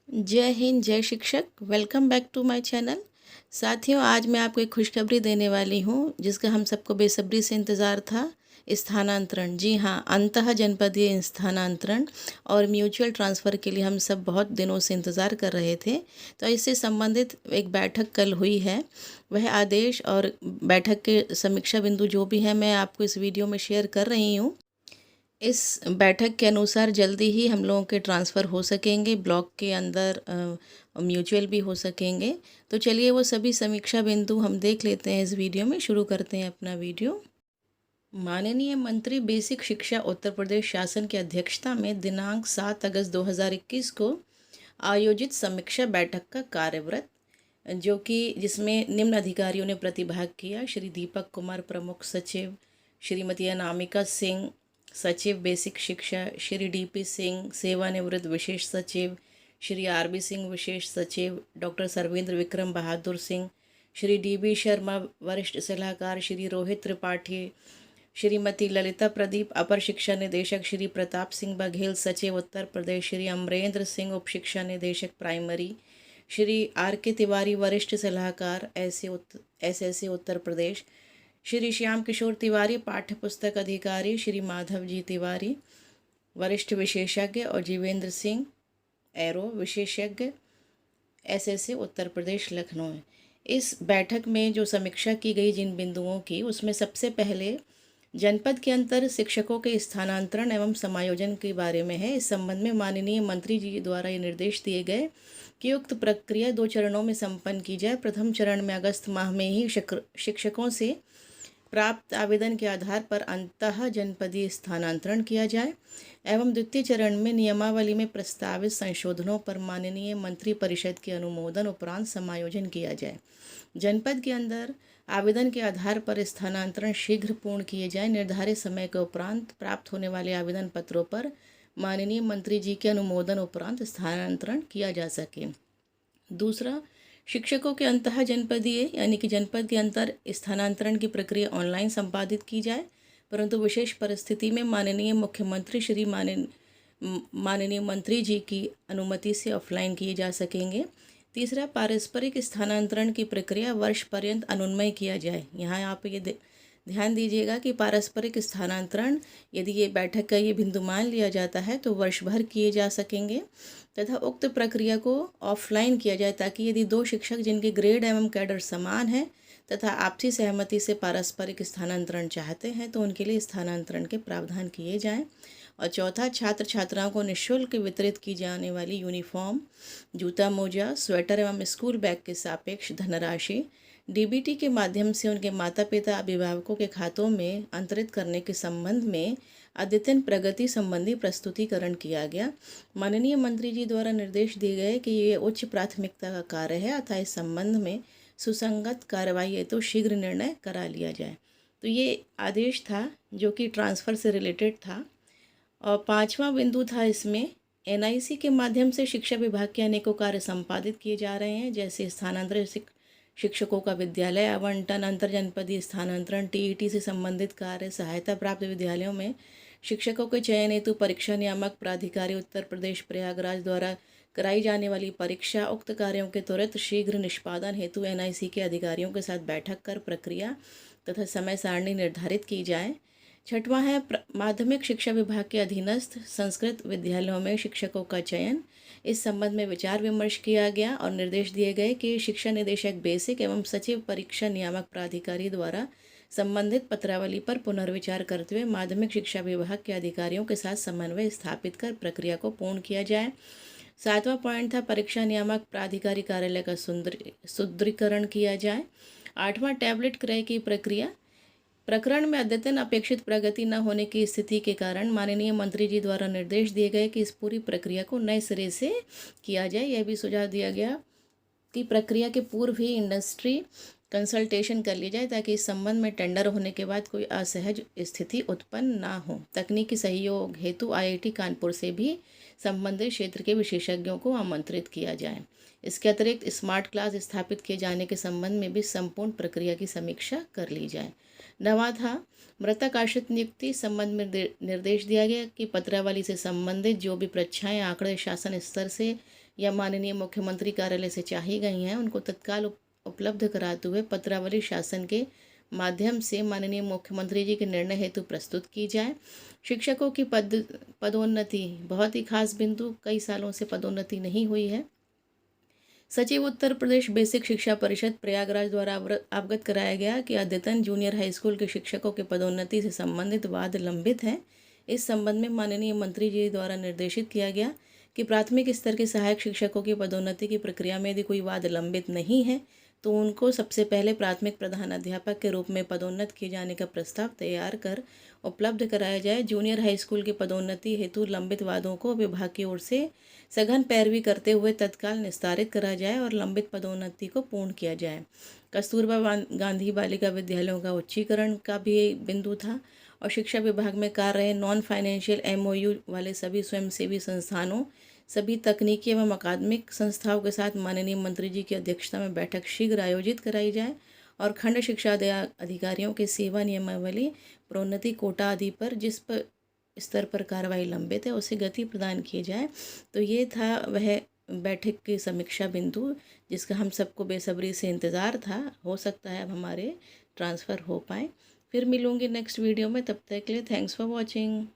जय हिंद, जय शिक्षक। Welcome back to my channel. साथियों, आज मैं आपको एक खुशखबरी देने वाली हूँ जिसका हम सबको बेसब्री से इंतज़ार था। स्थानांतरण, जी हाँ, अंतः जनपदीय स्थानांतरण और म्यूचुअल ट्रांसफ़र के लिए हम सब बहुत दिनों से इंतज़ार कर रहे थे। तो इससे संबंधित एक बैठक कल हुई है। वह आदेश और बैठक के समीक्षा बिंदु जो भी हैं, मैं आपको इस वीडियो में शेयर कर रही हूँ। इस बैठक के अनुसार जल्दी ही हम लोगों के ट्रांसफ़र हो सकेंगे, ब्लॉक के अंदर म्यूचुअल भी हो सकेंगे। तो चलिए वो सभी समीक्षा बिंदु हम देख लेते हैं। इस वीडियो में शुरू करते हैं अपना वीडियो। माननीय मंत्री बेसिक शिक्षा उत्तर प्रदेश शासन की अध्यक्षता में दिनांक 7 अगस्त 2021 को आयोजित समीक्षा बैठक का कार्यव्रत, जो कि जिसमें निम्न अधिकारियों ने प्रतिभाग किया: श्री दीपक कुमार प्रमुख सचिव, श्रीमती अनामिका सिंह सचिव बेसिक शिक्षा, श्री डीपी सिंह सेवानिवृत्त विशेष सचिव, श्री आरबी सिंह विशेष सचिव, डॉक्टर सर्वेंद्र विक्रम बहादुर सिंह, श्री डीबी शर्मा वरिष्ठ सलाहकार, श्री रोहित त्रिपाठी, श्रीमती ललिता प्रदीप अपर शिक्षा निदेशक, श्री प्रताप सिंह बघेल सचिव उत्तर प्रदेश, श्री अमरेंद्र सिंह उप शिक्षा निदेशक प्राइमरी, श्री आर के तिवारी वरिष्ठ सलाहकार एसएसए उत्तर प्रदेश, श्री श्याम किशोर तिवारी पाठ्य पुस्तक अधिकारी, श्री माधव जी तिवारी वरिष्ठ विशेषज्ञ और जीवेंद्र सिंह एरो विशेषज्ञ एसएसए उत्तर प्रदेश लखनऊ। इस बैठक में जो समीक्षा की गई जिन बिंदुओं की, उसमें सबसे पहले जनपद के अंतर शिक्षकों के स्थानांतरण एवं समायोजन के बारे में है। इस संबंध में माननीय मंत्री जी द्वारा ये निर्देश दिए गए कि उक्त प्रक्रिया 2 चरणों में संपन्न की जाए। प्रथम चरण में अगस्त माह में ही शिक्षकों से प्राप्त आवेदन के आधार पर अंतः जनपदीय स्थानांतरण किया जाए एवं द्वितीय चरण में नियमावली में प्रस्तावित संशोधनों पर माननीय मंत्री परिषद के अनुमोदन उपरांत समायोजन किया जाए। जनपद के अंदर आवेदन के आधार पर स्थानांतरण शीघ्र पूर्ण किए जाए। निर्धारित समय के उपरांत प्राप्त होने वाले आवेदन पत्रों पर माननीय मंत्री जी के अनुमोदन उपरांत स्थानांतरण किया जा सके। दूसरा, शिक्षकों के अंतः जनपदीय यानी कि जनपद के अंतर स्थानांतरण की प्रक्रिया ऑनलाइन संपादित की जाए, परंतु विशेष परिस्थिति में माननीय मुख्यमंत्री श्री माननीय मंत्री जी की अनुमति से ऑफलाइन किए जा सकेंगे। तीसरा, पारस्परिक स्थानांतरण की प्रक्रिया वर्ष पर्यंत अनुन्वय किया जाए। यहाँ आप ये ध्यान दीजिएगा कि पारस्परिक स्थानांतरण यदि ये बैठक का ये बिंदु मान लिया जाता है तो वर्ष भर किए जा सकेंगे तथा उक्त प्रक्रिया को ऑफलाइन किया जाए, ताकि यदि 2 शिक्षक जिनके ग्रेड एवं कैडर समान है तथा आपसी सहमति से पारस्परिक स्थानांतरण चाहते हैं तो उनके लिए स्थानांतरण के प्रावधान किए जाएं। और चौथा, छात्र छात्राओं को निःशुल्क वितरित की जाने वाली यूनिफॉर्म, जूता मोजा, स्वेटर एवं स्कूल बैग के सापेक्ष धनराशि डीबीटी के माध्यम से उनके माता पिता अभिभावकों के खातों में अंतरित करने के संबंध में अद्यतन प्रगति संबंधी प्रस्तुतिकरण किया गया। माननीय मंत्री जी द्वारा निर्देश दिए गए कि ये उच्च प्राथमिकता का कार्य है अतः इस संबंध में सुसंगत कार्रवाई है तो शीघ्र निर्णय करा लिया जाए। तो ये आदेश था जो कि ट्रांसफ़र से रिलेटेड था। और 5वां बिंदु था इसमें, एनआईसी के माध्यम से शिक्षा विभाग के अनेकों कार्य संपादित किए जा रहे हैं, जैसे स्थानांतरित शिक्षकों का विद्यालय आवंटन, अंतर जनपदीय स्थानांतरण, टीईटी से संबंधित कार्य, सहायता प्राप्त विद्यालयों में शिक्षकों के चयन हेतु परीक्षा नियामक प्राधिकारी उत्तर प्रदेश प्रयागराज द्वारा कराई जाने वाली परीक्षा। उक्त कार्यों के त्वरित शीघ्र निष्पादन हेतु एनआईसी के अधिकारियों के साथ बैठक कर प्रक्रिया तथा समय सारणी निर्धारित की जाए। छठवां है, माध्यमिक शिक्षा विभाग के अधीनस्थ संस्कृत विद्यालयों में शिक्षकों का चयन। इस संबंध में विचार विमर्श किया गया और निर्देश दिए गए कि शिक्षा निदेशक बेसिक एवं सचिव परीक्षा नियामक प्राधिकारी द्वारा संबंधित पत्रावली पर पुनर्विचार करते हुए माध्यमिक शिक्षा विभाग के अधिकारियों के साथ समन्वय स्थापित कर प्रक्रिया को पूर्ण किया जाए। 7वां पॉइंट था, परीक्षा नियामक प्राधिकारी कार्यालय का सुदृढ़ीकरण किया जाए। 8वां, टैबलेट क्रय की प्रक्रिया प्रकरण में अद्यतन अपेक्षित प्रगति न होने की स्थिति के कारण माननीय मंत्री जी द्वारा निर्देश दिए गए कि इस पूरी प्रक्रिया को नए सिरे से किया जाए। यह भी सुझाव दिया गया कि प्रक्रिया के पूर्व ही इंडस्ट्री कंसल्टेशन कर ली जाए, ताकि इस संबंध में टेंडर होने के बाद कोई असहज स्थिति उत्पन्न ना हो। तकनीकी सहयोग हेतु आईआईटी कानपुर से भी संबंधित क्षेत्र के विशेषज्ञों को आमंत्रित किया जाए। इसके अतिरिक्त स्मार्ट क्लास स्थापित किए जाने के संबंध में भी संपूर्ण प्रक्रिया की समीक्षा कर ली जाए। 9वां था, मृतक आश्रित नियुक्ति संबंध में निर्देश दिया गया कि पत्रावली से संबंधित जो भी परीक्षाएं आंकड़े शासन स्तर से या माननीय मुख्यमंत्री कार्यालय से चाही गई हैं उनको तत्काल उपलब्ध कराते हुए पत्रावली शासन के माध्यम से माननीय मुख्यमंत्री जी के निर्णय हेतु प्रस्तुत की जाए। शिक्षकों की पदोन्नति बहुत ही खास बिंदु, कई सालों से पदोन्नति नहीं हुई है। सचिव उत्तर प्रदेश बेसिक शिक्षा परिषद प्रयागराज द्वारा अवगत कराया गया कि अद्यतन जूनियर हाई स्कूल के शिक्षकों की पदोन्नति से संबंधित वाद लंबित है। इस संबंध में माननीय मंत्री जी द्वारा निर्देशित किया गया कि प्राथमिक स्तर के सहायक शिक्षकों की पदोन्नति की प्रक्रिया में यदि कोई वाद लंबित नहीं है तो उनको सबसे पहले प्राथमिक प्रधान अध्यापक के रूप में पदोन्नत किए जाने का प्रस्ताव तैयार कर उपलब्ध कराया जाए। जूनियर हाई स्कूल की पदोन्नति हेतु लंबित वादों को विभाग की ओर से सघन पैरवी करते हुए तत्काल निस्तारित करा जाए और लंबित पदोन्नति को पूर्ण किया जाए। कस्तूरबा गांधी बालिका विद्यालयों का उच्चीकरण का भी बिंदु था और शिक्षा विभाग में कार्य रहे नॉन फाइनेंशियल MOU वाले सभी स्वयंसेवी संस्थानों, सभी तकनीकी एवं अकादमिक संस्थाओं के साथ माननीय मंत्री जी की अध्यक्षता में बैठक शीघ्र आयोजित कराई जाए और खंड शिक्षा अधिकारियों के सेवा नियमावली, प्रोन्नति कोटा आदि पर जिस पर स्तर पर कार्रवाई लंबित है उसे गति प्रदान की जाए। तो ये था वह बैठक की समीक्षा बिंदु जिसका हम सबको बेसब्री से इंतज़ार था। हो सकता है अब हमारे ट्रांसफ़र हो पाए। फिर मिलूँगी नेक्स्ट वीडियो में, तब तक के लिए थैंक्स फॉर वॉचिंग।